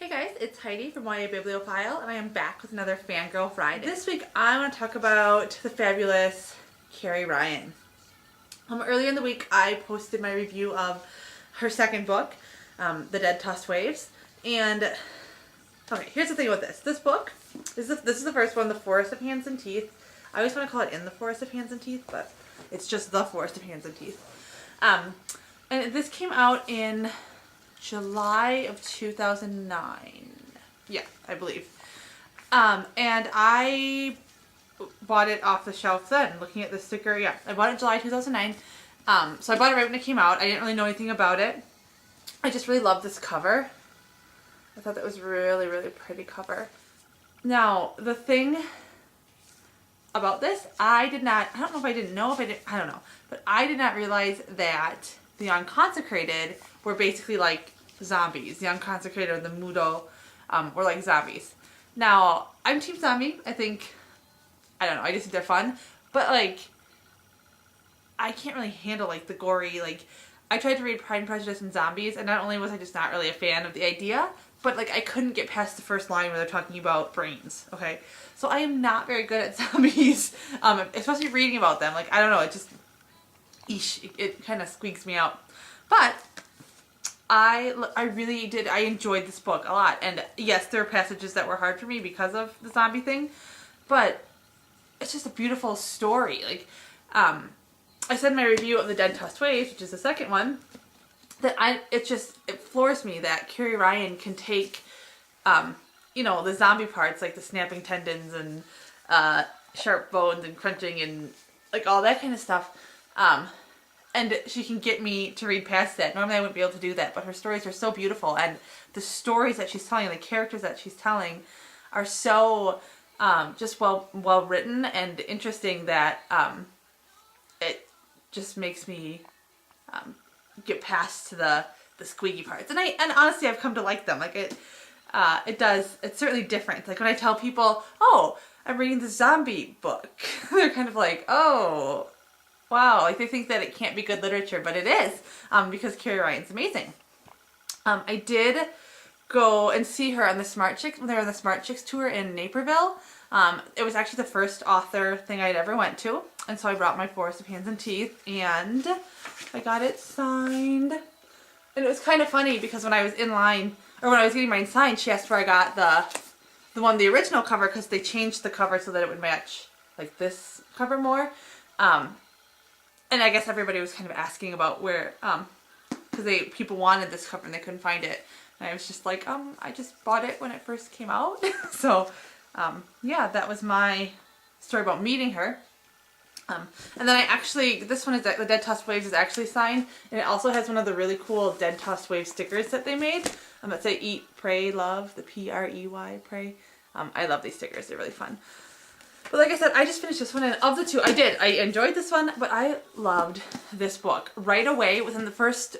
Hey guys, it's Heidi from YA Bibliophile, and I am back with another Fangirl Friday. This week I want to talk about the fabulous Carrie Ryan. Earlier in the week I posted my review of her second book, The Dead Tossed Waves, and okay, here's the thing with this. This book, this is the first one, The Forest of Hands and Teeth. I always want to call it In the Forest of Hands and Teeth, but it's just The Forest of Hands and Teeth. And this came out in July of 2009. Yeah, I believe. And I bought it off the shelf then, looking at the sticker. Yeah, I bought it in July 2009. So I bought it right when it came out. I didn't really know anything about it. I just really loved this cover. I thought that was really, really pretty cover. Now, the thing about this, I don't know if I didn't know, I don't know. But I did not realize that the unconsecrated were basically like zombies. The unconsecrated and the Mudo were like zombies. Now, I'm Team Zombie. I don't know, I just think they're fun. But like, I can't really handle like the gory, like, I tried to read Pride and Prejudice and Zombies, and not only was I just not really a fan of the idea, but like I couldn't get past the first line where they're talking about brains, okay? So I am not very good at zombies, especially reading about them. Like, I don't know, it just, it kind of squeaks me out. But I really did, I enjoyed this book a lot. And yes, there are passages that were hard for me because of the zombie thing, but it's just a beautiful story. Like, I said in my review of The Dead Tossed Waves, which is the second one, that it floors me that Carrie Ryan can take, you know, the zombie parts, like the snapping tendons and sharp bones and crunching and like all that kind of stuff, and she can get me to read past that. Normally I wouldn't be able to do that, but her stories are so beautiful, and the stories that she's telling, the characters that she's telling are so just well written and interesting that it just makes me get past the squeaky parts. And honestly I've come to like them. Like it's certainly different. Like when I tell people, oh, I'm reading the zombie book, they're kind of like, oh, wow, like they think that it can't be good literature, but it is, because Carrie Ryan's amazing. I did go and see her on the Smart Chicks, when they were on the Smart Chicks tour in Naperville. It was actually the first author thing I'd ever went to, and so I brought my Forest of Hands and Teeth, and I got it signed. And it was kind of funny because when I was in line, or when I was getting mine signed, she asked where I got the original cover, because they changed the cover so that it would match like this cover more. And I guess everybody was kind of asking about where, because people wanted this cover and they couldn't find it. And I was just like, I just bought it when it first came out. So, yeah, that was my story about meeting her. And then this one is, the Dead Tossed Waves is actually signed, and it also has one of the really cool Dead Tossed Waves stickers that they made, that say Eat, Pray, Love, the P-R-E-Y, pray. I love these stickers, they're really fun. But like I said, I just finished this one, and of the two, I enjoyed this one, but I loved this book. Right away, within the first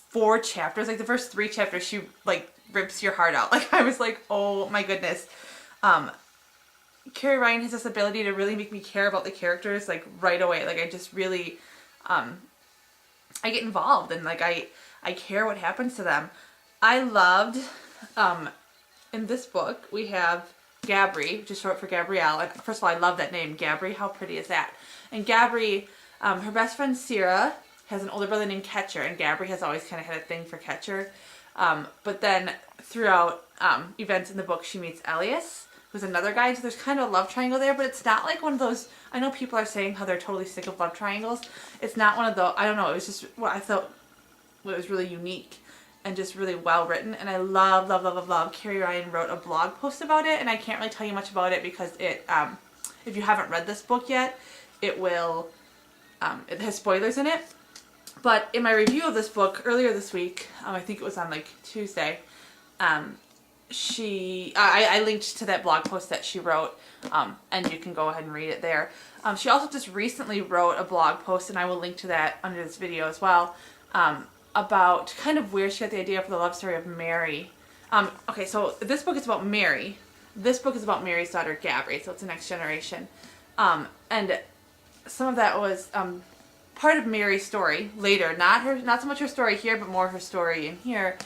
4 chapters, like the first 3 chapters, she like rips your heart out. Like, I was like, oh my goodness. Carrie Ryan has this ability to really make me care about the characters, like, right away. Like, I just really, I get involved, and like, I care what happens to them. I loved, in this book, we have Gabri, which is short for Gabrielle. And first of all, I love that name, Gabri. How pretty is that? And Gabri, her best friend Sierra has an older brother named Catcher, and Gabri has always kind of had a thing for Catcher. But then throughout events in the book, she meets Elias, who's another guy. So there's kind of a love triangle there, but it's not like one of those. I know people are saying how they're totally sick of love triangles. It's not one of those. I don't know. It was just what I thought was really unique and just really well written, and I love, love, love, love, love. Carrie Ryan wrote a blog post about it, and I can't really tell you much about it because it, if you haven't read this book yet, it has spoilers in it. But in my review of this book earlier this week, I think it was on like Tuesday, I linked to that blog post that she wrote, and you can go ahead and read it there. She also just recently wrote a blog post, and I will link to that under this video as well, about kind of where she got the idea for the love story of Mary. Okay, so this book is about Mary. This book is about Mary's daughter Gabri, so it's the next generation. And some of that was part of Mary's story later. Not so much her story here, but more her story in here.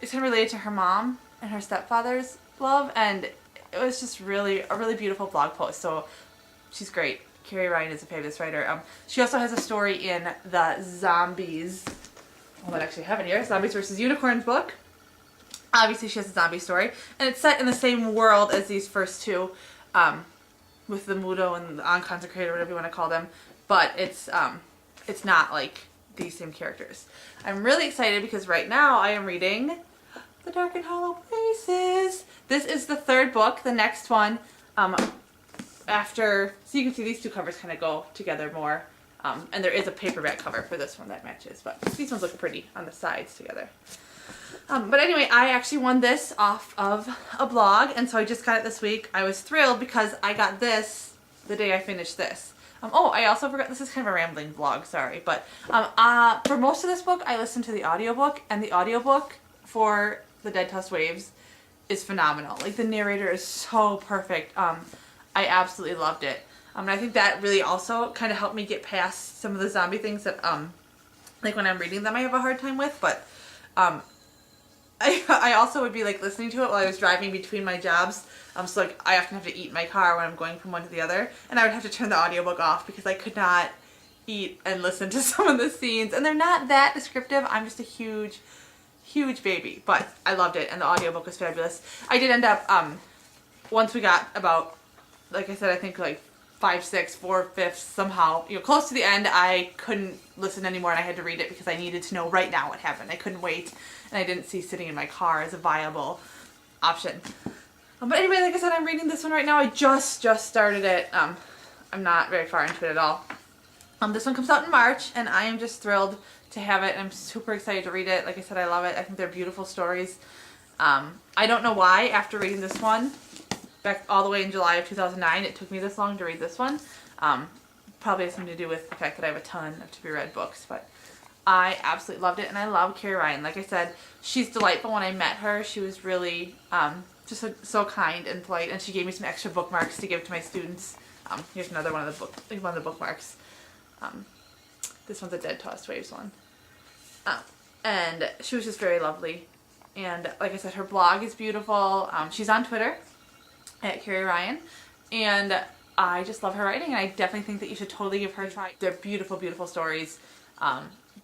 it's kind of related to her mom and her stepfather's love, and it was just really a really beautiful blog post. So she's great. Carrie Ryan is a fabulous writer. She also has a story in the Zombies. Well, I actually have it here. Zombies vs. Unicorns book. Obviously, she has a zombie story, and it's set in the same world as these first two, with the Mudo and the Unconsecrated, or whatever you want to call them. But it's not like these same characters. I'm really excited because right now I am reading The Dark and Hollow Places. This is the third book. The next one, after, so you can see these two covers kind of go together more. And there is a paperback cover for this one that matches, but these ones look pretty on the sides together. But anyway, I actually won this off of a blog, and so I just got it this week. I was thrilled because I got this the day I finished this. Oh, I also forgot, this is kind of a rambling vlog, sorry, but for most of this book, I listened to the audiobook, and the audiobook for The Dead Tossed Waves is phenomenal. Like, the narrator is so perfect. I absolutely loved it. And I think that really also kind of helped me get past some of the zombie things that, like, when I'm reading them, I have a hard time with, but I also would be, like, listening to it while I was driving between my jobs. So, like, I often have to eat in my car when I'm going from one to the other, and I would have to turn the audiobook off because I could not eat and listen to some of the scenes. And they're not that descriptive. I'm just a huge, huge baby. But I loved it, and the audiobook was fabulous. I did end up, once we got about, like I said, I think, like, 5/6, 4/5 somehow, you know, close to the end, I couldn't listen anymore and I had to read it because I needed to know right now what happened. I couldn't wait, and I didn't see sitting in my car as a viable option. But anyway, like I said, I'm reading this one right now. I just started it. I'm not very far into it at all. This one comes out in March, and I am just thrilled to have it. I'm super excited to read it. Like I said, I love it. I think they're beautiful stories. I don't know why, after reading this one, back all the way in July of 2009, it took me this long to read this one. Probably has something to do with the fact that I have a ton of to-be-read books, but I absolutely loved it, and I love Carrie Ryan. Like I said, she's delightful. When I met her, she was really just so kind and polite, and she gave me some extra bookmarks to give to my students. Here's another one of the bookmarks. This one's a Dead Tossed Waves one. And she was just very lovely. And like I said, her blog is beautiful. She's on Twitter at Carrie Ryan, and I just love her writing, and I definitely think that you should totally give her a try. They're beautiful, beautiful stories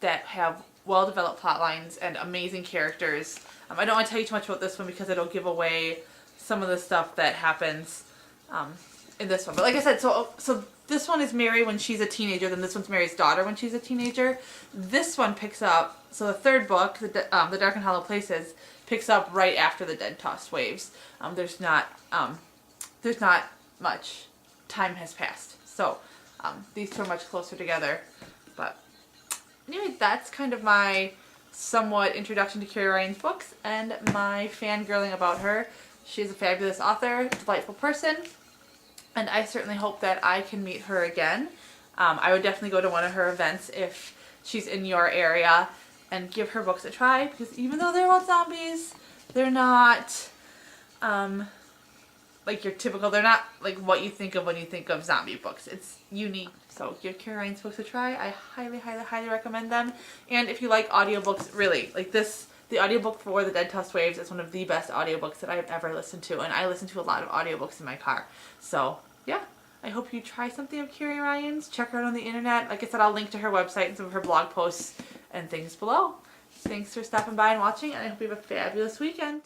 that have well-developed plot lines and amazing characters. I don't want to tell you too much about this one because it'll give away some of the stuff that happens in this one. But like I said, so this one is Mary when she's a teenager, then this one's Mary's daughter when she's a teenager. This one picks up, so the third book, The Dark and Hollow Places, picks up right after The Dead Tossed Waves. There's not much time has passed. So these two are much closer together. But anyway, that's kind of my somewhat introduction to Carrie Ryan's books and my fangirling about her. She's a fabulous author, delightful person, and I certainly hope that I can meet her again. I would definitely go to one of her events if she's in your area and give her books a try, because even though they're about zombies, they're not like your typical, they're not like what you think of when you think of zombie books. It's unique. So give Carrie Ryan's books a try. I highly, highly, highly recommend them. And if you like audiobooks, really, like this, the audiobook for The Dead Tossed Waves is one of the best audiobooks that I've ever listened to. And I listen to a lot of audiobooks in my car. So yeah, I hope you try something of Carrie Ryan's. Check her out on the internet. Like I said, I'll link to her website and some of her blog posts and things below. Thanks for stopping by and watching, and I hope you have a fabulous weekend.